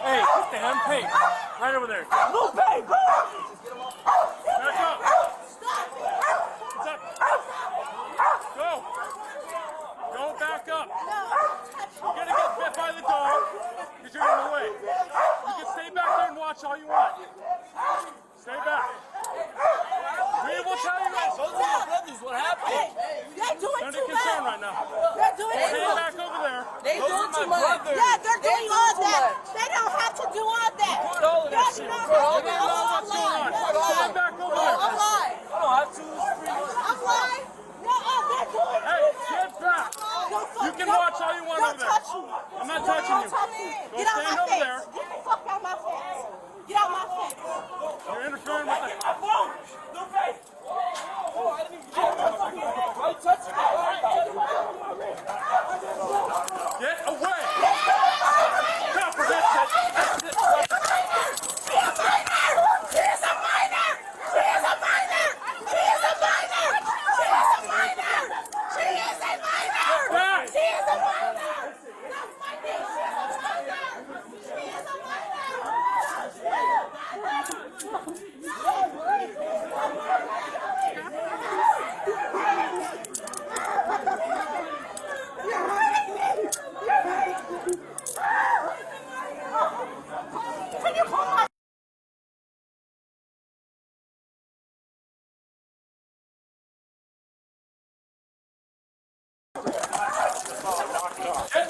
Hey, get down, hey, right over there. Back up. What's up? Go. Go back up. You're gonna get bit by the dog because you're in the way. You can stay back there and watch all you want. Stay back. We will tell you guys. Those are your brothers. What happened? They're doing Under too concern much. right now. They're doing too Stay much. back over there. They doing too much. Yeah, they're doing all that. They don't have to do all that. Put all of that shit. Put all of that. What's going on? Stay back over there. I'm lying. I don't have to. I'm lying. No, they're doing Hey, get back. You can watch all you want over there. Don't touch me. I'm not touching you. Get Go out stand my over face. there. Get the fuck out my face. Get out my face. You're interfering with the... Get away! Stop for that shit! She is a minor! She is a minor! She is a minor! She is a minor! She is a minor! She is a minor! She is a minor! That's my name! She is a minor! She is a Get